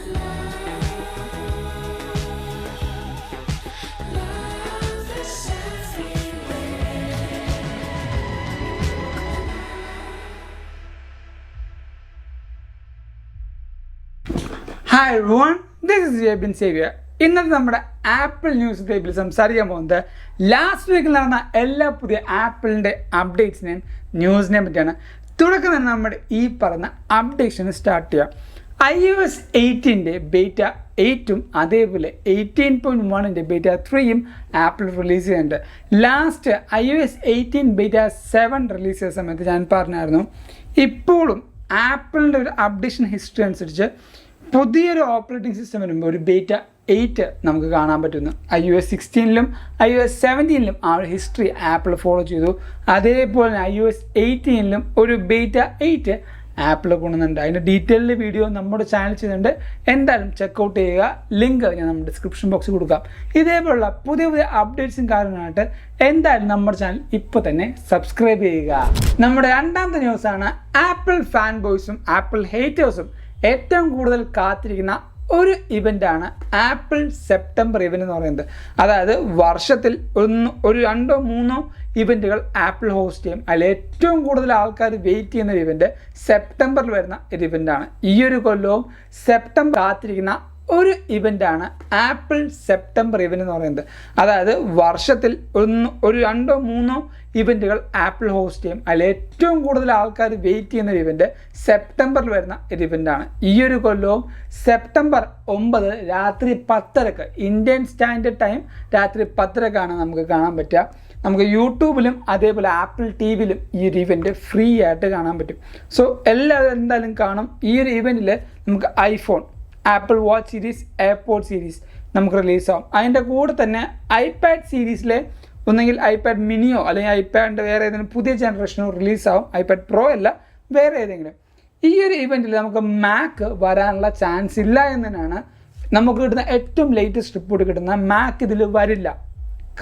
Hi everyone, this is Jabin Xavier. ഇന്നത്തെ നമ്മുടെ apple news table സംസാരിക്കാൻ പോകുന്നത് ലാസ്റ്റ് വീക്കിൽ നടന്ന എല്ലാ പുതിയ ആപ്പിളിൻ്റെ അപ്ഡേറ്റ്സിനെയും ന്യൂസിനെയും പറ്റിയാണ്. തുടക്കം തന്നെ നമ്മുടെ ഈ പറയുന്ന അപ്ഡേഷൻ സ്റ്റാർട്ട് ചെയ്യാം. iOS 18 ബീറ്റ 8ഉം അതേപോലെ 18.1 ബീറ്റ 3യും ആപ്പിൾ റിലീസ് ചെയ്യുന്നുണ്ട്. ലാസ്റ്റ് iOS 18 ബീറ്റ 7 റിലീസ് ചെയ്ത സമയത്ത് ഞാൻ പറഞ്ഞായിരുന്നു, ഇപ്പോഴും ആപ്പിളിൻ്റെ ഒരു അപ്ഡേഷൻ ഹിസ്റ്ററി അനുസരിച്ച് പുതിയൊരു ഓപ്പറേറ്റിംഗ് സിസ്റ്റം വരുമ്പോൾ ഒരു ബീറ്റ 8 നമുക്ക് കാണാൻ പറ്റുന്നു. iOS 16ലും iOS 17ലും ആ ഒരു ഹിസ്റ്ററി ആപ്പിൾ ഫോളോ ചെയ്തു. അതേപോലെ തന്നെ iOS 18ലും ഒരു ബീറ്റ 8 ആപ്പിൾ കൊണ്ടുവന്നുണ്ട്. അതിൻ്റെ ഡീറ്റെയിൽഡ് വീഡിയോ നമ്മുടെ ചാനൽ ചെയ്യുന്നുണ്ട്, എന്തായാലും ചെക്കൗട്ട് ചെയ്യുക. ലിങ്ക് ഞാൻ നമ്മുടെ ഡിസ്ക്രിപ്ഷൻ ബോക്സിൽ കൊടുക്കാം. ഇതേപോലുള്ള പുതിയ പുതിയ അപ്ഡേറ്റ്സും കാര്യങ്ങളായിട്ട് എന്തായാലും നമ്മുടെ ചാനൽ ഇപ്പോൾ തന്നെ സബ്സ്ക്രൈബ് ചെയ്യുക. നമ്മുടെ രണ്ടാമത്തെ ന്യൂസാണ്, ആപ്പിൾ ഫാൻ ബോയ്സും ആപ്പിൾ ഹേറ്റേഴ്സും ഏറ്റവും കൂടുതൽ കാത്തിരിക്കുന്ന ഒരു ഇവൻ്റാണ് ആപ്പിൾ സെപ്റ്റംബർ ഇവൻ്റ് എന്ന് പറയുന്നത്. അതായത് വർഷത്തിൽ ഒരു 2-3 ഇവൻറ്റുകൾ ആപ്പിൾ ഹോസ്റ്റ് ചെയ്യും. അതിൽ ഏറ്റവും കൂടുതൽ ആൾക്കാർ വെയിറ്റ് ചെയ്യുന്ന ഒരു ഇവൻ്റ് സെപ്റ്റംബറിൽ വരുന്ന ഒരു ഇവൻ്റാണ്. ഈ ഒരു കൊല്ലവും സെപ്റ്റംബർ കാത്തിരിക്കുന്ന ഒരു ഇവൻ്റാണ് ആപ്പിൾ സെപ്റ്റംബർ ഇവൻ്റ് എന്ന് പറയുന്നത്. അതായത് വർഷത്തിൽ ഒരു 2-3 ഇവൻറ്റുകൾ ആപ്പിൾ ഹോസ്റ്റ് ചെയ്യും. അതിൽ ഏറ്റവും കൂടുതൽ ആൾക്കാർ വെയിറ്റ് ചെയ്യുന്ന ഒരു ഇവൻ്റ് സെപ്റ്റംബറിൽ വരുന്ന ഒരു ഇവൻ്റാണ്. ഈ ഒരു കൊല്ലവും സെപ്റ്റംബർ 9 രാത്രി 10:00 ഇന്ത്യൻ സ്റ്റാൻഡേർഡ് ടൈം രാത്രി 10:00 നമുക്ക് കാണാൻ പറ്റുക. നമുക്ക് യൂട്യൂബിലും അതേപോലെ ആപ്പിൾ ടിവിയിലും ഈ ഒരു ഇവൻറ്റ് ഫ്രീ ആയിട്ട് കാണാൻ പറ്റും. സോ എല്ലാവരും എന്തായാലും കാണും. ഈ ഒരു ഇവൻറ്റിൽ നമുക്ക് iPhone, apple watch series, AirPod series നമുക്ക് റിലീസാവും. അതിൻ്റെ കൂടെ തന്നെ ഐപാഡ് സീരീസിലെ ഒന്നെങ്കിൽ ഐപാഡ് മിനിയോ അല്ലെങ്കിൽ ഐപാഡിൻ്റെ വേറെ ഏതെങ്കിലും പുതിയ ജനറേഷനോ റിലീസാവും. ഐപാഡ് പ്രോ അല്ല, വേറെ ഏതെങ്കിലും. ഈ ഒരു ഇവൻറ്റിൽ നമുക്ക് മാക്ക് വരാനുള്ള ചാൻസ് ഇല്ല എന്ന് തന്നെയാണ് നമുക്ക് കിട്ടുന്ന ഏറ്റവും ലേറ്റസ്റ്റ് റിപ്പോർട്ട് കിട്ടുന്ന. മാക്ക് ഇതിൽ വരില്ല.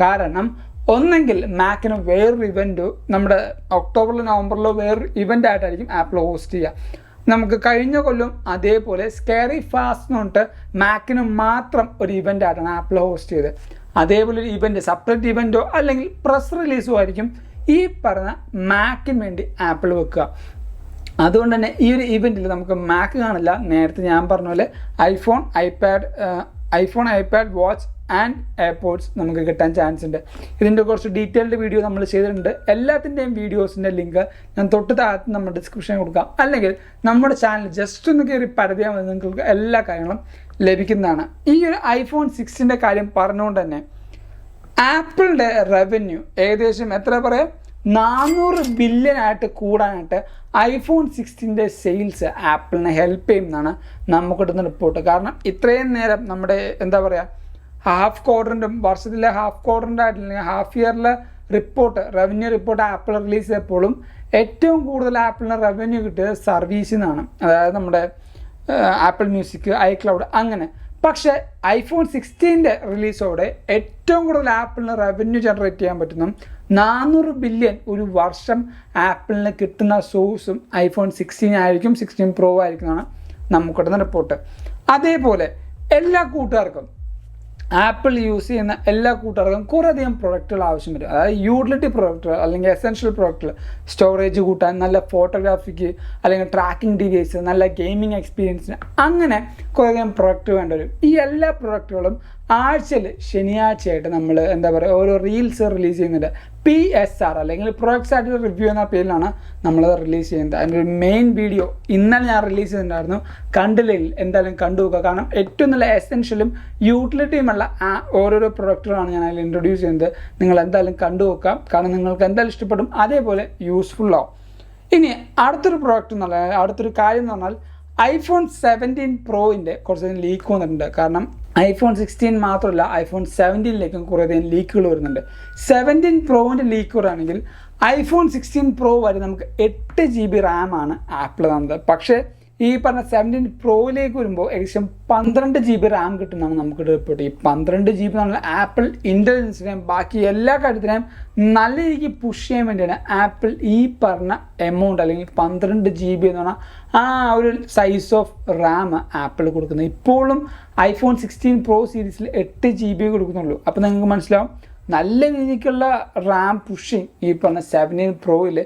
കാരണം ഒന്നെങ്കിൽ മാക്കിന് വേറൊരു ഇവൻറ്റോ നമ്മുടെ ഒക്ടോബറിലോ നവംബറിലോ വേറൊരു ഇവൻ്റ് ആയിട്ടായിരിക്കും ആപ്പിൾ ഹോസ്റ്റ് ചെയ്യുക. നമുക്ക് കഴിഞ്ഞ കൊല്ലം അതേപോലെ സ്കേറി ഫാസ്റ്റ് എന്ന് പറഞ്ഞിട്ട് മാക്കിന് മാത്രം ഒരു ഇവൻ്റ് ആയിട്ടാണ് ആപ്പിൾ ഹോസ്റ്റ് ചെയ്തത്. അതേപോലെ ഒരു ഇവൻറ്റ് സെപ്പറേറ്റ് ഇവൻറ്റോ അല്ലെങ്കിൽ പ്രസ് റിലീസോ ആയിരിക്കും ഈ പറഞ്ഞ മാക്കിന് വേണ്ടി ആപ്പിൾ വെക്കുക. അതുകൊണ്ട് തന്നെ ഈ ഒരു ഇവൻറ്റിൽ നമുക്ക് മാക്ക് കാണില്ല. നേരത്തെ ഞാൻ പറഞ്ഞ പോലെ iPhone, iPad watch and AirPods നമുക്ക് കിട്ടാൻ ചാൻസ് ഉണ്ട്. ഇതിൻ്റെ കുറച്ച് ഡീറ്റെയിൽഡ് വീഡിയോ നമ്മൾ ചെയ്തിട്ടുണ്ട്. എല്ലാത്തിൻ്റെയും വീഡിയോസിൻ്റെ ലിങ്ക് ഞാൻ തൊട്ട് താഴത്ത് നമ്മുടെ ഡിസ്ക്രിപ്ഷനിൽ കൊടുക്കാം. അല്ലെങ്കിൽ നമ്മുടെ ചാനൽ ജസ്റ്റ് ഒന്ന് കയറി പരതിയാൽ മതി, നിങ്ങൾക്ക് എല്ലാ കാര്യങ്ങളും ലഭിക്കുന്നതാണ്. ഈ ഒരു iPhone 6 കാര്യം പറഞ്ഞുകൊണ്ട് തന്നെ ആപ്പിളിൻ്റെ റവന്യൂ ഏകദേശം എത്ര പറയാം, 400 ബില്യൺ ആയിട്ട് കൂടാനായിട്ട് iPhone 6 സെയിൽസ് ആപ്പിളിനെ ഹെൽപ്പ് ചെയ്യുമെന്നാണ് നമുക്ക് കിട്ടുന്ന റിപ്പോർട്ട്. കാരണം ഇത്രയും നേരം നമ്മുടെ എന്താ പറയുക, ഹാഫ് ക്വാർട്ടറിൻ്റെ വർഷത്തിലെ ഹാഫ് ക്വാർട്ടറിൻ്റെ ആയിട്ടില്ലെങ്കിൽ ഹാഫ് ഇയറിലെ റവന്യൂ റിപ്പോർട്ട് ആപ്പിൾ റിലീസ് ചെയ്തപ്പോഴും ഏറ്റവും കൂടുതൽ ആപ്പിളിന് റവന്യൂ കിട്ടിയത് സർവീസിൽ നിന്നാണ്. അതായത് നമ്മുടെ ആപ്പിൾ മ്യൂസിക്, ഐക്ലൗഡ് അങ്ങനെ. പക്ഷേ iPhone 16 റിലീസോടെ ഏറ്റവും കൂടുതൽ ആപ്പിളിന് റവന്യൂ ജനറേറ്റ് ചെയ്യാൻ പറ്റുന്നു 400 ബില്യൺ ഒരു വർഷം ആപ്പിളിന് കിട്ടുന്ന സോഴ്സും iPhone 16 ആയിരിക്കും, 16 Pro ആയിരിക്കും എന്നാണ് നമുക്ക് കിട്ടുന്ന റിപ്പോർട്ട്. അതേപോലെ എല്ലാ കൂട്ടുകാർക്കും ആപ്പിൾ യൂസ് ചെയ്യുന്ന എല്ലാ കൂട്ടുകാർക്കും കുറേയധികം പ്രൊഡക്റ്റുകൾ ആവശ്യം വരും. അതായത് യൂട്ടിലിറ്റി പ്രൊഡക്റ്റുകൾ അല്ലെങ്കിൽ എസെൻഷ്യൽ പ്രൊഡക്റ്റുകൾ, സ്റ്റോറേജ് കൂട്ടാൻ, നല്ല ഫോട്ടോഗ്രാഫിക്ക് അല്ലെങ്കിൽ ട്രാക്കിംഗ് ഡിവൈസ്, നല്ല ഗെയിമിംഗ് എക്സ്പീരിയൻസിന്, അങ്ങനെ കുറേയധികം പ്രൊഡക്റ്റ് വേണ്ടി വരും. ഈ എല്ലാ പ്രൊഡക്റ്റുകളും ആഴ്ചയിൽ ശനിയാഴ്ചയായിട്ട് നമ്മൾ എന്താ പറയുക ഓരോ റീൽസ് റിലീസ് ചെയ്യുന്നുണ്ട്. PSR അല്ലെങ്കിൽ പ്രൊഡക്ട്സ് ആയിട്ട് റിവ്യൂ എന്ന പേരിലാണ് നമ്മളത് റിലീസ് ചെയ്യുന്നത്. അതിൻ്റെ ഒരു മെയിൻ വീഡിയോ ഇന്നലെ ഞാൻ റിലീസ് ചെയ്തിട്ടുണ്ടായിരുന്നു. കണ്ടില്ലെങ്കിൽ എന്തായാലും കണ്ടുപോകുക. കാരണം ഏറ്റവും നല്ല എസെൻഷ്യലും യൂട്ടിലിറ്റിയുമുള്ള ഓരോരോ പ്രൊഡക്റ്റുകളാണ് ഞാൻ അതിൽ ഇൻട്രൊഡ്യൂസ് ചെയ്യുന്നത്. നിങ്ങൾ എന്തായാലും കണ്ടുപോക്കാം. കാരണം നിങ്ങൾക്ക് എന്തായാലും ഇഷ്ടപ്പെടും, അതേപോലെ യൂസ്ഫുള്ളാവും. ഇനി അടുത്തൊരു കാര്യം എന്ന് പറഞ്ഞാൽ iPhone 17 Proൻ്റെ കുറച്ചധികം ലീക്ക് വന്നിട്ടുണ്ട്. കാരണം iPhone 16 മാത്രമല്ല iPhone 17ലേക്കും കുറേയധികം ലീക്കുകൾ വരുന്നുണ്ട്. 17 Proൻ്റെ ലീക്ക് വരികയാണെങ്കിൽ iPhone 16 Pro വരെ നമുക്ക് 8 GB റാമാണ് ആപ്പിൾ തന്നത്. പക്ഷേ ഈ പറഞ്ഞ 17 പ്രോയിലേക്ക് വരുമ്പോൾ ഏകദേശം 12 GB റാം കിട്ടുന്നതാണ് നമുക്ക് റിപ്പോർട്ട്. ഈ 12 GB എന്നുള്ള ആപ്പിൾ ഇൻ്റലിജൻസിനെയും ബാക്കി എല്ലാ കാര്യത്തിനെയും നല്ല രീതിക്ക് പുഷ് ചെയ്യാൻ വേണ്ടിയാണ് ആപ്പിൾ ഈ പറഞ്ഞ എമൗണ്ട് അല്ലെങ്കിൽ 12 GB എന്ന് പറഞ്ഞാൽ ആ ഒരു സൈസ് ഓഫ് റാം ആപ്പിൾ കൊടുക്കുന്നത്. ഇപ്പോഴും iPhone 16 Pro സീരീസിൽ 8 GB കൊടുക്കുന്നുള്ളൂ. അപ്പോൾ നിങ്ങൾക്ക് മനസ്സിലാവും നല്ല രീതിക്കുള്ള റാം പുഷിങ് ഈ പറഞ്ഞ 17 പ്രോയിൽ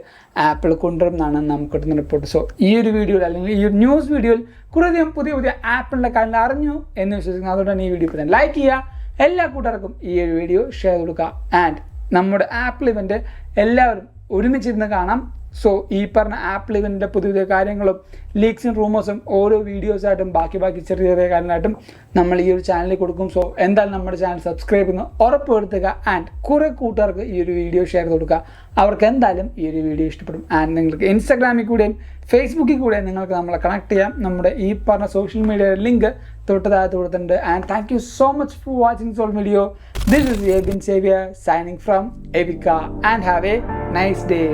ആപ്പിൾ കൊണ്ടുവരുന്നതാണ് നമുക്ക് കിട്ടുന്ന റിപ്പോർട്ട്. സോ ഈ ഒരു വീഡിയോയിൽ അല്ലെങ്കിൽ ഈ ഒരു ന്യൂസ് വീഡിയോയിൽ കുറേയധികം പുതിയ ആപ്പിളിൻ്റെ കാര്യങ്ങൾ അറിഞ്ഞു എന്ന് വിശ്വസിക്കുന്നു. അതുകൊണ്ടാണ് ഈ വീഡിയോ ഇപ്പോൾ ലൈക്ക് ചെയ്യുക, എല്ലാ കൂട്ടുകാർക്കും ഈ ഒരു വീഡിയോ ഷെയർ കൊടുക്കുക. ആൻഡ് നമ്മുടെ ആപ്പിൾ ഇവൻ്റ് എല്ലാവരും ഒരുമിച്ചിരുന്ന് കാണാം. സോ ഈ പറഞ്ഞ ആപ്പിൾ ഇവൻ്റെ പുതിയ കാര്യങ്ങളും ലീക്സും റൂമേഴ്സും ഓരോ വീഡിയോസായിട്ടും ബാക്കി ചെറിയ കാര്യങ്ങളായിട്ടും നമ്മൾ ഈ ഒരു ചാനലിൽ കൊടുക്കും. സോ എന്തായാലും നമ്മുടെ ചാനൽ സബ്സ്ക്രൈബ് ചെയ്യുന്നു ഉറപ്പുവരുത്തുക. ആൻഡ് കുറേ കൂട്ടുകാർക്ക് ഈ ഒരു വീഡിയോ ഷെയർ ചെയ്ത് കൊടുക്കുക. അവർക്ക് എന്തായാലും ഈ ഒരു വീഡിയോ ഇഷ്ടപ്പെടും. ആൻഡ് നിങ്ങൾക്ക് ഇൻസ്റ്റാഗ്രാമിൽ കൂടെയും ഫേസ്ബുക്കിൽ കൂടെയും നിങ്ങൾക്ക് നമ്മളെ കണക്ട് ചെയ്യാം. നമ്മുടെ ഈ പറഞ്ഞ സോഷ്യൽ മീഡിയ ലിങ്ക് തൊട്ടതായിട്ട് കൊടുത്തിട്ടുണ്ട്. And thank you so much for watching this video. This is Ebin Xavier signing from Evica and have a nice day.